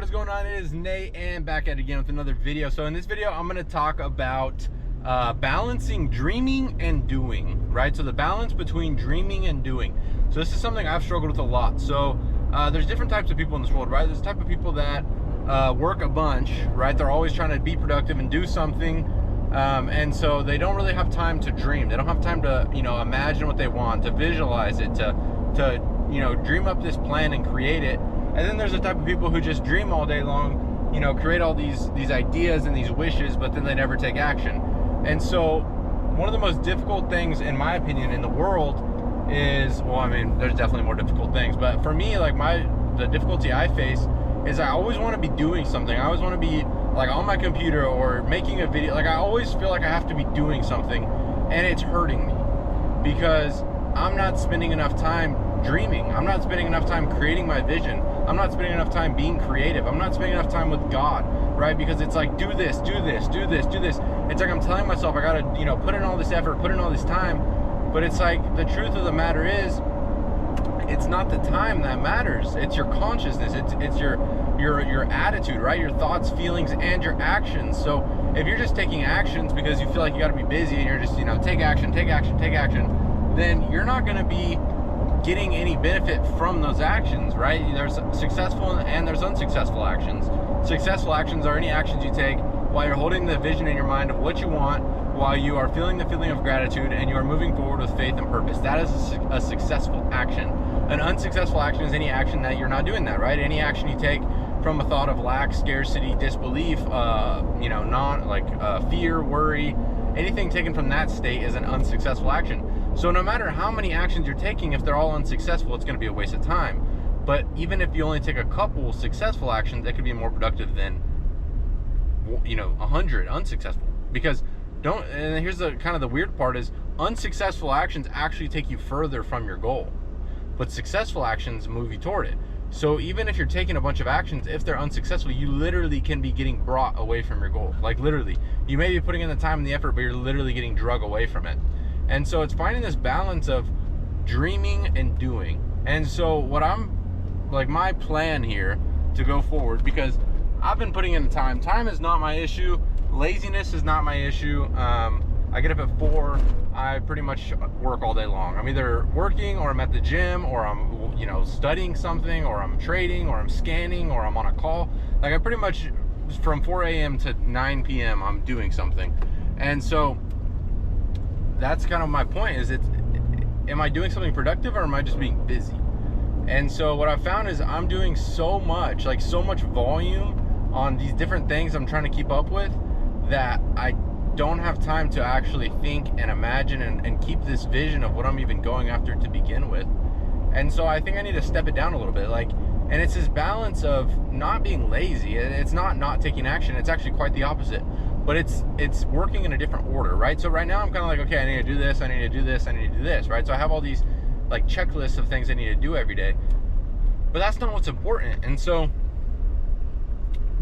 is going on? It is Nate, and back at it again with another video. So in this video, I'm going to talk about balancing dreaming and doing, right? So the balance between dreaming and doing. So this is something I've struggled with a lot. So there's different types of people in this world, right? There's the type of people that work a bunch, right? They're always trying to be productive and do something. And so they don't really have time to dream. They don't have time to, imagine what they want, to visualize it, to dream up this plan and create it. And then there's the type of people who just dream all day long, create all these ideas and these wishes, but then they never take action. And so one of the most difficult things, in my opinion, in the world is, well, I mean, there's definitely more difficult things, but for me, like the difficulty I face is I always want to be doing something. I always want to be like on my computer or making a video. Like I always feel like I have to be doing something, and it's hurting me because I'm not spending enough time dreaming. I'm not spending enough time creating my vision. I'm not spending enough time being creative. I'm not spending enough time with God, right? Because it's like, do this, do this, do this, do this. It's like I'm telling myself I gotta, put in all this effort, put in all this time. But it's like, the truth of the matter is, it's not the time that matters. It's your consciousness. It's your attitude, right? Your thoughts, feelings, and your actions. So if you're just taking actions because you feel like you gotta be busy and you're just, take action, take action, take action, then you're not gonna be getting any benefit from those actions, right? There's successful and there's unsuccessful actions. Successful actions are any actions you take while you're holding the vision in your mind of what you want, while you are feeling the feeling of gratitude and you are moving forward with faith and purpose. That is a successful action. An unsuccessful action is any action that you're not doing that, right? Any action you take from a thought of lack, scarcity, disbelief, fear, worry, anything taken from that state is an unsuccessful action. So no matter how many actions you're taking, if they're all unsuccessful, it's going to be a waste of time. But even if you only take a couple successful actions, it could be more productive than 100 unsuccessful. Because and here's the kind of the weird part is, unsuccessful actions actually take you further from your goal, but successful actions move you toward it. So even if you're taking a bunch of actions, if they're unsuccessful, you literally can be getting brought away from your goal. Like literally, you may be putting in the time and the effort, but you're literally getting drug away from it. And so it's finding this balance of dreaming and doing. And so what my plan here to go forward, because I've been putting in the time. Time is not my issue. Laziness is not my issue. I get up at 4. I pretty much work all day long. I'm either working, or I'm at the gym, or I'm studying something, or I'm trading, or I'm scanning, or I'm on a call. Like I pretty much, from 4 a.m. to 9 p.m. I'm doing something. And so that's kind of my point, is am I doing something productive, or am I just being busy? And so what I've found is I'm doing so much volume on these different things I'm trying to keep up with, that I don't have time to actually think and imagine and keep this vision of what I'm even going after to begin with. And so I think I need to step it down a little bit. And it's this balance of not being lazy. It's not taking action. It's actually quite the opposite. But it's working in a different order, right? So right now I'm kind of like, okay, I need to do this, I need to do this, I need to do this, right? So I have all these like checklists of things I need to do every day. But that's not what's important. And so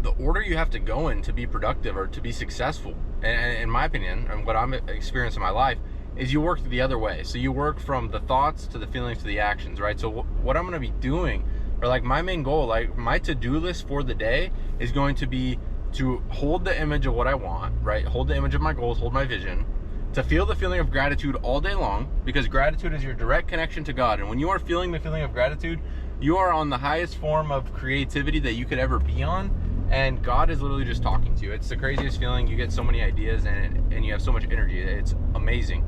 the order you have to go in to be productive or to be successful, and in my opinion, and what I'm experiencing in my life, is you work the other way. So you work from the thoughts to the feelings to the actions, right? So what I'm going to be doing, or like my main goal, like my to-do list for the day is going to be to hold the image of what I want, right? Hold the image of my goals, hold my vision, to feel the feeling of gratitude all day long, because gratitude is your direct connection to God. And when you are feeling the feeling of gratitude, you are on the highest form of creativity that you could ever be on. And God is literally just talking to you. It's the craziest feeling. You get so many ideas and you have so much energy. It's amazing.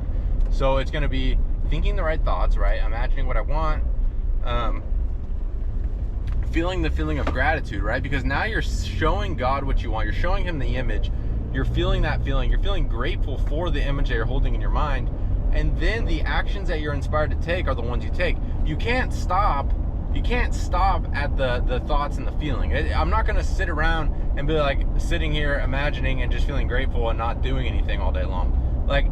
So it's going to be thinking the right thoughts, right? Imagining what I want, feeling the feeling of gratitude, right? Because now you're showing God what you want. You're showing him the image. You're feeling that feeling. You're feeling grateful for the image that you're holding in your mind. And then the actions that you're inspired to take are the ones you take. You can't stop at the thoughts and the feeling. I'm not going to sit around and be like sitting here imagining and just feeling grateful and not doing anything all day long. Like,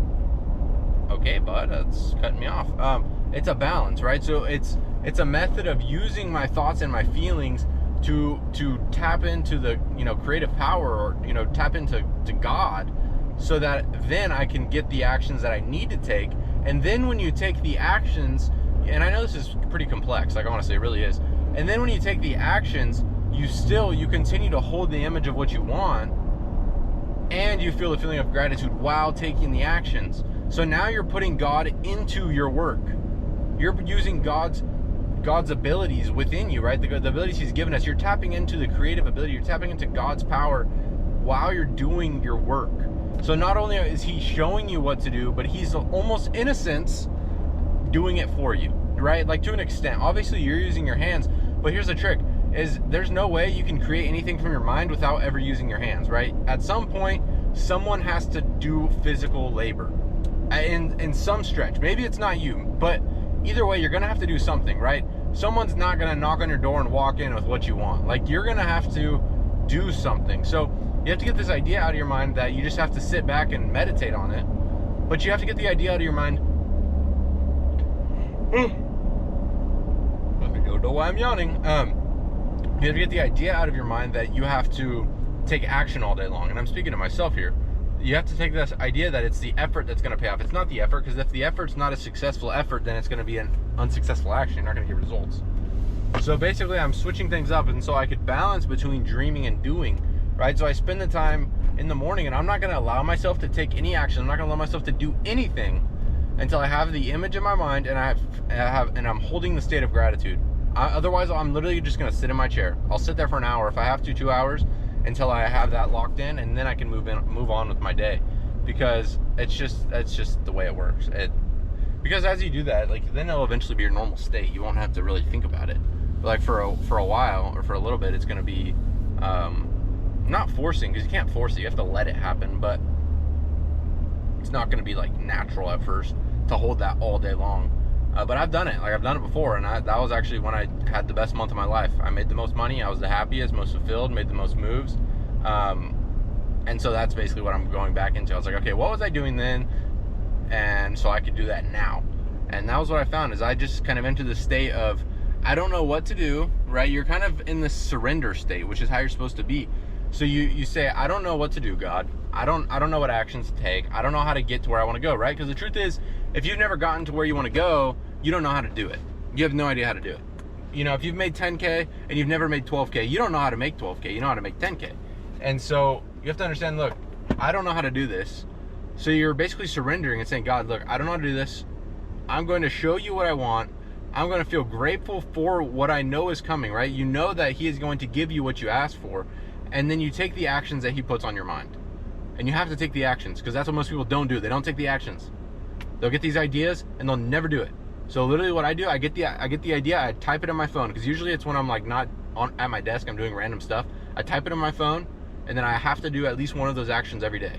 okay, bud, that's cutting me off. It's a balance, right? So it's a method of using my thoughts and my feelings to tap into the creative power, or tap into God, so that then I can get the actions that I need to take. And then when you take the actions, and I know this is pretty complex, like I want to say it really is, and then when you take the actions, you continue to hold the image of what you want, and you feel the feeling of gratitude while taking the actions. So now you're putting God into your work. You're using God's abilities within you, right? The abilities he's given us. You're tapping into the creative ability. You're tapping into God's power while you're doing your work. So not only is he showing you what to do, but he's almost, in a sense, doing it for you, right? Like, to an extent. Obviously, you're using your hands, but here's the trick, is there's no way you can create anything from your mind without ever using your hands, right? At some point, someone has to do physical labor in some stretch. Maybe it's not you, but either way, you're gonna have to do something, right? Someone's not gonna knock on your door and walk in with what you want. Like, you're gonna have to do something. So you have to get this idea out of your mind that you just have to sit back and meditate on it. But you have to get the idea out of your mind. I don't know why I'm yawning. You have to get the idea out of your mind that you have to take action all day long. And I'm speaking to myself here. You have to take this idea that it's the effort that's going to pay off. It's not the effort, because if the effort's not a successful effort, then it's going to be an unsuccessful action. You're not going to get results. So basically, I'm switching things up, and so I could balance between dreaming and doing, right? So I spend the time in the morning, and I'm not going to allow myself to take any action. I'm not going to allow myself to do anything until I have the image in my mind, and I'm holding the state of gratitude. Otherwise, I'm literally just going to sit in my chair. I'll sit there for an hour, if I have to, 2 hours, until I have that locked in, and then I can move on with my day, because that's just the way it works. Because as you do that, like, then it'll eventually be your normal state. You won't have to really think about it. But like for a while, or for a little bit, it's going to be not forcing, because you can't force it. You have to let it happen, but it's not going to be like natural at first to hold that all day long. But I've done it. Like, I've done it before, and that was actually when I had the best month of my life. I made the most money. I was the happiest, most fulfilled, made the most moves. And so that's basically what I'm going back into. I was like, okay, what was I doing then? And so I could do that now. And that was what I found, is I just kind of entered the state of, I don't know what to do, right? You're kind of in this surrender state, which is how you're supposed to be. So you say, I don't know what to do, God. I don't know what actions to take. I don't know how to get to where I want to go, right? Because the truth is, if you've never gotten to where you want to go, you don't know how to do it. You have no idea how to do it. You know, if you've made 10K and you've never made 12K, you don't know how to make 12K. You know how to make 10K. And so you have to understand, look, I don't know how to do this. So you're basically surrendering and saying, God, look, I don't know how to do this. I'm going to show you what I want. I'm going to feel grateful for what I know is coming, right? You know that he is going to give you what you asked for. And then you take the actions that he puts on your mind. And you have to take the actions, because that's what most people don't do. They don't take the actions. They'll get these ideas and they'll never do it. So literally what I do, I get the idea, I type it in my phone, because usually it's when I'm like not at my desk, I'm doing random stuff. I type it in my phone, and then I have to do at least one of those actions every day.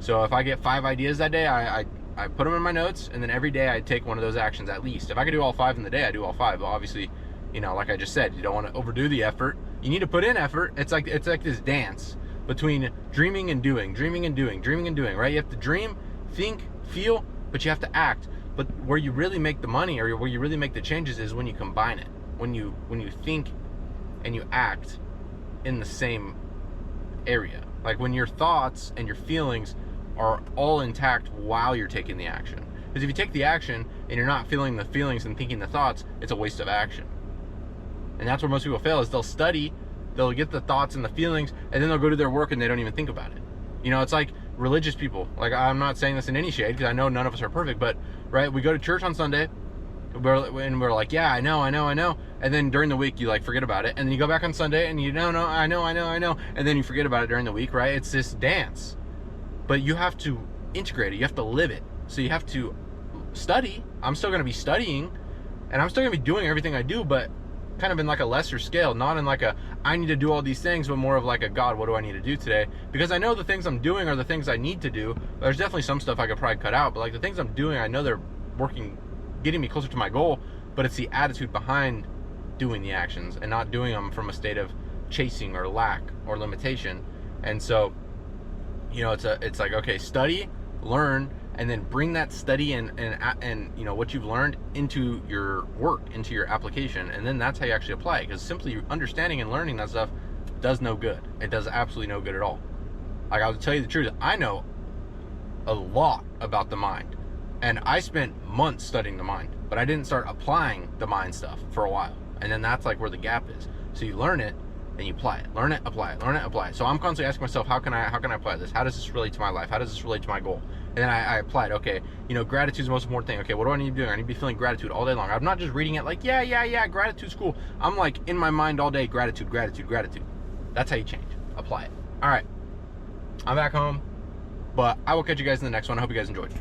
So if I get 5 ideas that day, I put them in my notes, and then every day I take one of those actions at least. If I could do all 5 in the day, I do all 5. But obviously, you know, like I just said, you don't want to overdo the effort. You need to put in effort. It's like this dance between dreaming and doing, dreaming and doing, dreaming and doing, right? You have to dream, think, feel, but you have to act. But where you really make the money, or where you really make the changes, is when you combine it. When you think and you act in the same area. Like when your thoughts and your feelings are all intact while you're taking the action. Because if you take the action and you're not feeling the feelings and thinking the thoughts, it's a waste of action. And that's where most people fail, is they'll study, they'll get the thoughts and the feelings, and then they'll go to their work and they don't even think about it. You know, it's like religious people. Like, I'm not saying this in any shade, because I know none of us are perfect, but right, we go to church on Sunday, and we're like, yeah, I know, and then during the week you like forget about it, and then you go back on Sunday and you no, I know, and then you forget about it during the week, right? It's this dance. But you have to integrate it, you have to live it. So you have to study. I'm still going to be studying, and I'm still going to be doing everything I do, but kind of in like a lesser scale, not in like a I need to do all these things, but more of like a God, what do I need to do today? Because I know the things I'm doing are the things I need to do. There's definitely some stuff I could probably cut out, but like the things I'm doing, I know they're working, getting me closer to my goal, but it's the attitude behind doing the actions and not doing them from a state of chasing or lack or limitation. And so, you know, it's like, okay, study, learn, and then bring that study and you know what you've learned into your work, into your application, and then that's how you actually apply it. Because simply understanding and learning that stuff does no good. It does absolutely no good at all. Like, I'll tell you the truth, I know a lot about the mind, and I spent months studying the mind, but I didn't start applying the mind stuff for a while, and then that's like where the gap is. So you learn it, then you apply it. Learn it, apply it. Learn it, apply it. So I'm constantly asking myself, how can I apply this? How does this relate to my life? How does this relate to my goal? And then I applied. Okay, you know, gratitude is the most important thing. Okay, what do I need to be doing? I need to be feeling gratitude all day long. I'm not just reading it like, yeah, gratitude's cool. I'm like in my mind all day, gratitude. That's how you change. Apply it. All right, I'm back home, but I will catch you guys in the next one. I hope you guys enjoyed.